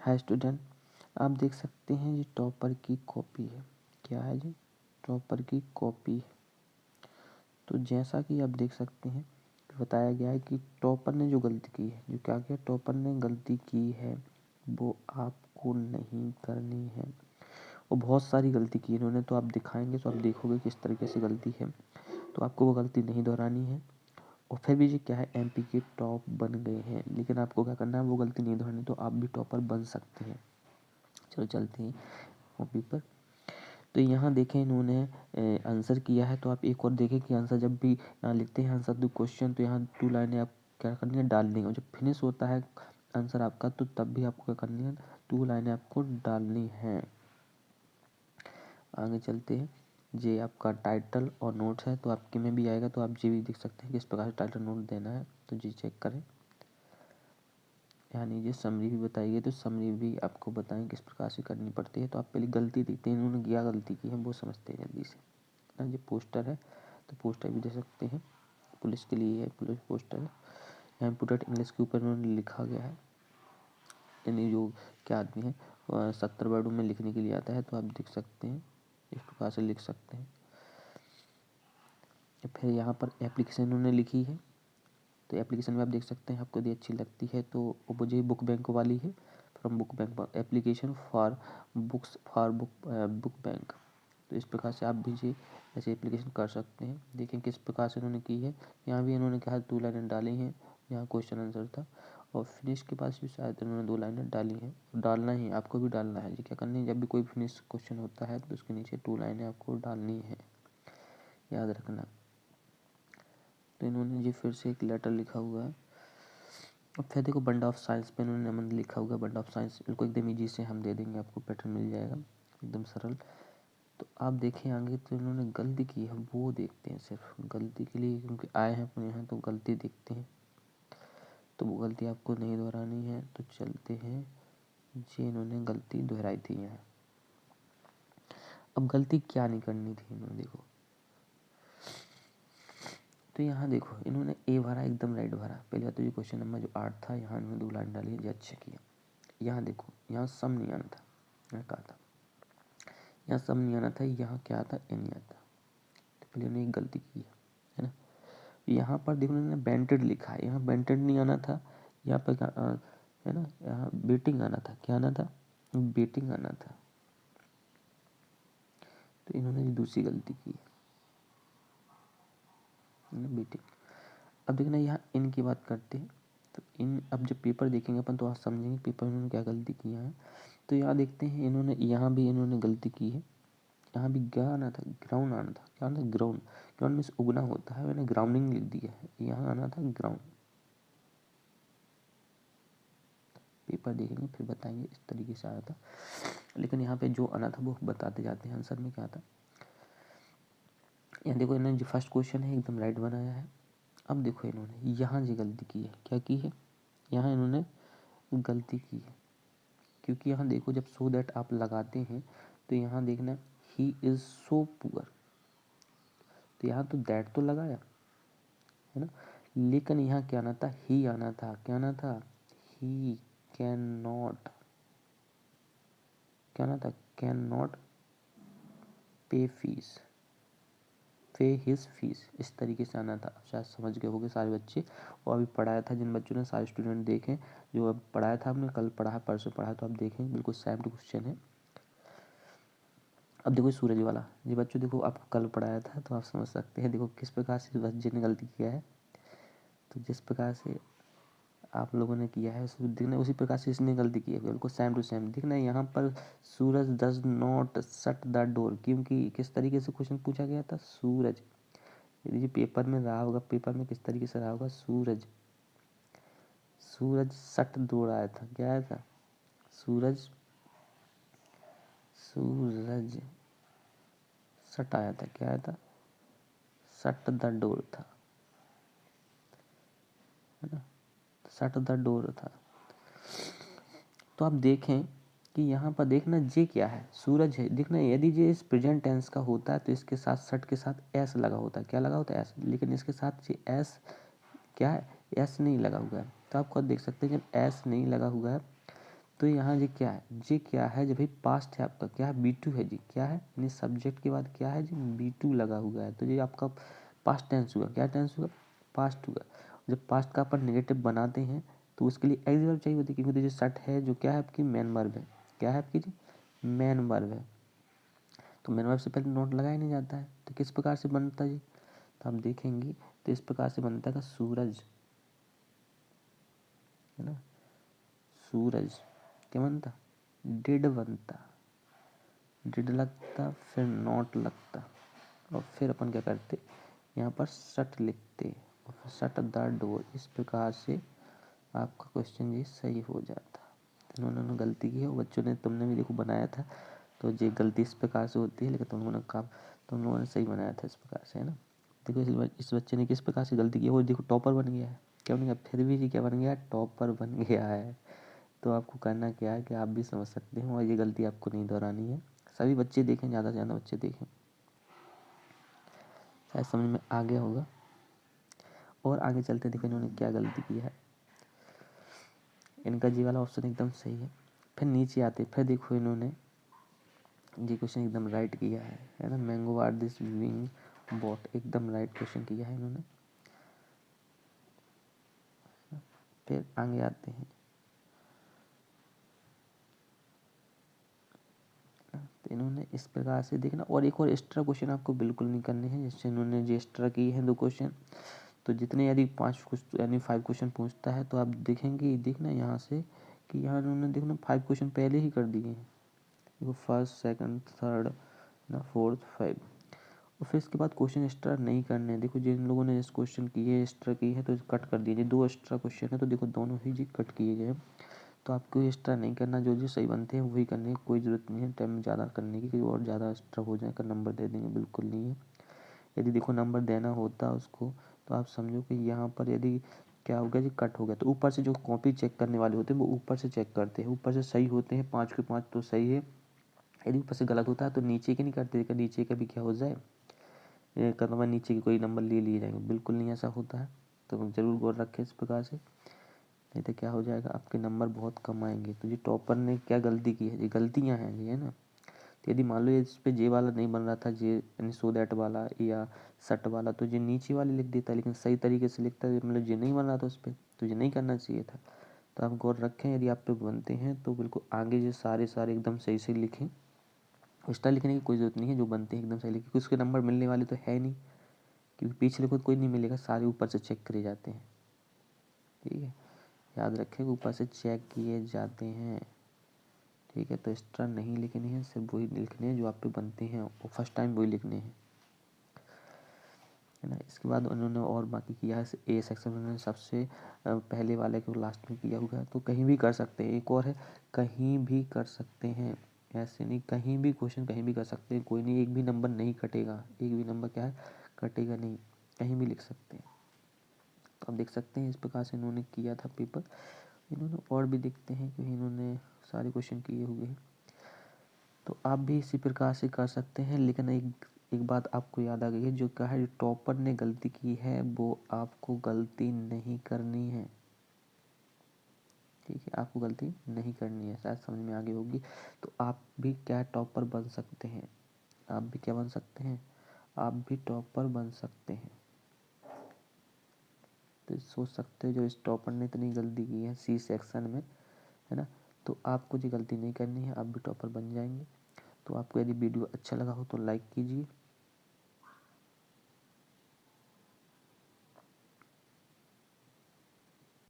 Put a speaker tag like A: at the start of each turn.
A: Hi student, आप देख सकते हैं ये टॉपर की कॉपी है। क्या है जी? टॉपर की कॉपी है। तो जैसा कि आप देख सकते हैं बताया गया है कि टॉपर ने जो गलती की है, जो क्या किया, टॉपर ने गलती की है वो आपको नहीं करनी है। और बहुत सारी गलती की इन्होंने, तो आप दिखाएंगे तो आप देखोगे किस तरीके से गलती है, तो आपको वो गलती नहीं दोहरानी है। और फिर भी ये क्या है, एमपी के टॉप बन गए हैं, लेकिन आपको क्या करना है, वो गलती नहीं दोहरानी, तो आप भी टॉपर बन सकते हैं। चलो चलते हैं कॉपी पर। तो यहाँ देखें इन्होंने आंसर किया है, तो आप एक और देखें कि आंसर जब भी यहाँ लिखते हैं आंसर टू क्वेश्चन, तो यहाँ 2 लाइनें आप क्या करनी है, डालनी है। और जब फिनिश होता है आंसर आपका, तो तब भी आपको क्या करनी है, 2 लाइनें आपको डालनी है। आगे चलते हैं। ये आपका टाइटल और नोट्स है, तो आपके में भी आएगा, तो आप ये भी देख सकते हैं किस प्रकार से टाइटल नोट देना है, तो जी चेक करें। यहाँ नीचे समरी भी बताई गई, तो समरी भी आपको बताएं किस प्रकार से करनी पड़ती है। तो आप पहले गलती देखते हैं, इन्होंने क्या गलती की है वो समझते हैं जल्दी से ना। ये पोस्टर है, तो पोस्टर भी दे सकते हैं, पुलिस के लिए है, पुलिस पोस्टर है। यहाँ इम्पोर्टेंट इंग्लिश के ऊपर इन्होंने लिखा गया है, यानी जो क्या आदमी है 70 वर्डों में लिखने के लिए आता है, तो आप देख सकते हैं इस प्रकार से लिख सकते हैं। फिर यहाँ पर एप्लीकेशन इन्होंने लिखी है, तो एप्लीकेशन में आप देख सकते हैं, आपको यदि अच्छी लगती है तो मुझे बुक बैंक वाली है, from book bank application for books for book bank. तो इस प्रकार से आप भी जी ऐसे एप्लीकेशन कर सकते हैं। देखें किस प्रकार से इन्होंने की है। यहाँ भी इन्होंने कहा 2 लाइनें डाली हैं, यहाँ क्वेश्चन आंसर था, और फिनिश के पास भी शायद इन्होंने 2 लाइनें डाली हैं। डालना ही, आपको भी डालना है जी। क्या करनी है, जब भी कोई फिनिश क्वेश्चन होता है तो उसके नीचे 2 लाइनें आपको डालनी है, याद रखना। तो इन्होंने जी फिर से एक लेटर लिखा हुआ है। अब फिर देखो बंड ऑफ साइंस पे इन्होंने नंबर लिखा हुआ है। बंड ऑफ साइंस बिल्कुल एकदम ईजी से हम दे देंगे, आपको पैटर्न मिल जाएगा एकदम सरल। तो आप देखें आगे, तो इन्होंने गलती की है वो देखते हैं, सिर्फ गलती के लिए, क्योंकि आए हैं अपने यहाँ तो गलती देखते हैं, तो वो गलती आपको नहीं दोहरानी है। तो चलते हैं, जी इन्होंने गलती दोहराई थी यहाँ। अब गलती क्या नहीं करनी थी इन्होंने, देखो तो यहाँ देखो इन्होंने ए भरा, एकदम राइट भरा। पहले बात तो ये क्वेश्चन नंबर जो 8 था, यहाँ इन्होंने 2 लाइन डाली है, जो अच्छा किया। यहाँ देखो, यहाँ सम नहीं आना था, यहाँ कहा था यहाँ सम नहीं आना था, यहाँ क्या आता, एन नहीं आता। तो पहले उन्होंने एक गलती की है ना। यहाँ पर देखो उन्होंने बेंटेड लिखा है, यहाँ बेंटेड नहीं आना था, यहाँ पर है ना, यहाँ बेटिंग आना था। क्या आना था, बेटिंग आना था। तो इन्होंने दूसरी गलती की है बेटिंग। अब देखना यहाँ इन की बात करते हैं, तो इन अब जब पेपर देखेंगे अपन तो आप समझेंगे पेपर में इन्होंने क्या गलती किया है। तो यहाँ देखते हैं इन्होंने, यहाँ भी इन्होंने गलती की है। यहाँ भी क्या आना था, ग्राउंड आना था। क्या आना था, ग्राउंड। ग्राउंड में उगना होता है, मैंने ग्राउंडिंग लिख दिया है, यहाँ आना था ग्राउंड। पेपर देखेंगे फिर बताएंगे इस तरीके से आया था, लेकिन यहाँ पे जो आना था वो बताते जाते हैं आंसर में क्या था। यहाँ देखो इन्होंने जो फर्स्ट क्वेश्चन है एकदम राइट बनाया है। अब देखो इन्होंने यहाँ जो गलती की है, क्या की है, यहाँ इन्होंने गलती की है, क्योंकि यहाँ देखो जब सो दैट आप लगाते हैं तो यहाँ देखना ही इज सो पुअर, तो यहाँ तो दैट तो लगाया है ना, लेकिन यहाँ क्या आना था, ही आना था। क्या आना था, ही कैन नॉट, क्या आना था, कैन नॉट पे फीस, पे हिज फीस, इस तरीके से आना था। शायद समझ गए होंगे सारे बच्चे, और अभी पढ़ाया था जिन बच्चों ने, सारे स्टूडेंट देखें जो अब पढ़ाया था हमने, कल पढ़ा परसों पढ़ा, तो आप देखें बिल्कुल सेम टू क्वेश्चन है। अब देखो सूरज वाला, ये बच्चों देखो आपको कल पढ़ाया था, तो आप समझ सकते हैं देखो किस प्रकार से बच्चे ने गलती किया है। तो जिस प्रकार से आप लोगों ने किया है दिखना, उसी प्रकार से इसने गलती की है, बिल्कुल सेम टू सेम दिखना। यहाँ पर Suraj does not shut the door, क्योंकि किस तरीके से क्वेश्चन पूछा गया था, सूरज। यदि पेपर में रहा होगा, पेपर में किस तरीके से रहा होगा, सूरज, सूरज सट डोर आया था। क्या आया था, सूरज, सूरज सट आया था। क्या आया था, शट द डोर था, है ना, शट द डोर था। तो आप देखें कि यहाँ पर देखना जे क्या है, सूरज है। देखना यदि ये इस प्रेजेंट टेंस का होता है तो इसके साथ शट के साथ एस लगा होता है। क्या लगा होता है, एस, लेकिन इसके साथ ये एस क्या है, एस नहीं लगा हुआ है। तो आप खुद देख सकते हैं जब एस नहीं लगा हुआ है तो यहाँ ये क्या है, ये क्या है जब भाई पास्ट है आपका, क्या है B2 है जी, क्या है यानी सब्जेक्ट के बाद क्या है जी B2 लगा हुआ है, तो ये आपका पास्ट टेंस हुआ, क्या टेंस हुआ, पास्ट हुआ। जब पास्ट का अपन नेगेटिव बनाते हैं तो उसके लिए एक्स वर्ब चाहिए होती है, क्योंकि जो सट है जो क्या है आपकी मेन वर्ब है, क्या है आपकी जी मेन वर्ब है, तो मेन वर्ब से पहले नोट लगाया नहीं जाता है, तो किस प्रकार से बनता है जी, तो हम देखेंगे तो इस प्रकार से बनता है सूरज, है ना, सूरज क्या बनता, डिड बनता, डिड लगता, फिर नॉट लगता, और फिर अपन क्या करते यहाँ पर सट लिखते, और फिर सट द डोर, इस प्रकार से आपका क्वेश्चन ये सही हो जाता। इन्होंने गलती की है, बच्चों ने, तुमने भी देखो बनाया था, तो ये गलती इस प्रकार से होती है, लेकिन तुम लोगों ने सही बनाया था इस प्रकार से, है ना। देखो इस बच्चे ने किस प्रकार से गलती की, वो देखो टॉपर बन गया है, क्या बन गया, फिर भी जी क्या बन गया, टॉपर बन गया है। तो आपको करना क्या है कि आप भी समझ सकते हो, और ये गलती आपको नहीं दोहरानी है, सभी बच्चे देखें, ज़्यादा से ज़्यादा बच्चे देखें, शायद समझ में आ गया होगा। और आगे चलते देखो इन्होंने क्या गलती की है, इनका जी वाला ऑप्शन एकदम सही है। फिर नीचे आते, फिर देखो इन्होंने ये क्वेश्चन एकदम राइट किया है ना, mango are this wing bot, एकदम राइट क्वेश्चन किया है इन्होंने। फिर आगे आते हैं, तो इन्होंने इस प्रकार से देखना, और एक और एक्स्ट्रा क्वेश्चन आपको बिल्कुल नहीं करने हैं, जैसे इन्होंने जो एक्स्ट्रा की है 2 क्वेश्चन, तो जितने यदि 5 यानी 5 क्वेश्चन पूछता है तो आप देखेंगे, देखना यहाँ से कि यहाँ इन्होंने देखना 5 क्वेश्चन पहले ही कर दिए हैं, देखो फर्स्ट सेकंड थर्ड ना फोर्थ 5, और फिर इसके बाद क्वेश्चन एक्स्ट्रा नहीं करने हैं। देखो जिन लोगों ने इस क्वेश्चन की है एक्स्ट्रा की है तो कट कर दीजिए, 2 एक्स्ट्रा क्वेश्चन है तो देखो दोनों ही जी कट किए गए हैं, तो आपको एक्स्ट्रा नहीं करना, जो जो सही बनते हैं वही करने की, कोई ज़रूरत नहीं है टाइम ज़्यादा करने की, और ज़्यादा एक्स्ट्रा हो जाएगा नंबर दे देंगे, बिल्कुल नहीं है। यदि देखो नंबर देना होता उसको, तो आप समझो कि यहाँ पर यदि क्या हो गया जी कट हो गया, तो ऊपर से जो कॉपी चेक करने वाले होते हैं वो ऊपर से चेक करते हैं, ऊपर से सही होते हैं 5 के 5 तो सही है, यदि ऊपर से गलत होता है तो नीचे के नहीं करते, नीचे का भी क्या हो जाए, कदम नीचे के कोई नंबर ले लिए जाएंगे, बिल्कुल नहीं ऐसा होता है, तो ज़रूर गौर रखें इस प्रकार से, नहीं तो क्या हो जाएगा आपके नंबर बहुत कम आएंगे। तो ये टॉपर ने क्या गलती की है, ये गलतियाँ हैं ये, है ना। तो यदि मान लो इस पे जे वाला नहीं बन रहा था, जे यानी सो दैट वाला या सट वाला, तो ये नीचे वाले लिख देता, लेकिन सही तरीके से लिखता, मतलब जे नहीं बन रहा था उस पर, तो ये नहीं करना चाहिए था। तो आप गौर रखें, यदि आप पे बनते हैं तो बिल्कुल आगे जो सारे सारे एकदम सही से लिखें, एक्स्ट्रा लिखने की कोई ज़रूरत नहीं है, जो बनते हैं एकदम सही लिखें, क्योंकि उसके नंबर मिलने वाले तो है नहीं, क्योंकि पीछे लिखो तो कोई नहीं मिलेगा, सारे ऊपर से चेक करे जाते हैं, ठीक है, याद रखें ऊपर से चेक किए जाते हैं, ठीक है। तो एक्स्ट्रा नहीं लिखने हैं, सिर्फ वही लिखने हैं जो आप पे बनते हैं, और फर्स्ट टाइम वही लिखने हैं, है ना। इसके बाद उन्होंने और बाकी किया है, ए सेक्शन उन्होंने सबसे पहले वाले को लास्ट में किया हुआ है, तो कहीं भी कर सकते हैं। एक और है, कहीं भी कर सकते हैं, ऐसे नहीं, कहीं भी क्वेश्चन कहीं भी कर सकते हैं, कोई नहीं, एक भी नंबर नहीं कटेगा, एक भी नंबर क्या है कटेगा नहीं, कहीं भी लिख सकते हैं। तो आप देख सकते हैं इस प्रकार से इन्होंने किया था पेपर। इन्होंने और भी देखते हैं कि इन्होंने सारे क्वेश्चन किए हुए हैं, तो आप भी इसी प्रकार से कर सकते हैं। लेकिन एक बात आपको याद आ गई है, जो कहा है जो टॉपर ने गलती की है वो आपको गलती नहीं करनी है, ठीक है, आपको गलती नहीं करनी है, शायद समझ में आ गई होगी। तो आप भी क्या टॉपर बन सकते हैं, आप भी क्या बन सकते हैं, आप भी टॉपर बन सकते हैं। तो सोच सकते हो जो इस टॉपर ने इतनी गलती की है सी सेक्शन में, है ना, तो आपको जो गलती नहीं करनी है, आप भी टॉपर बन जाएंगे। तो आपको यदि वीडियो अच्छा लगा हो तो लाइक कीजिए,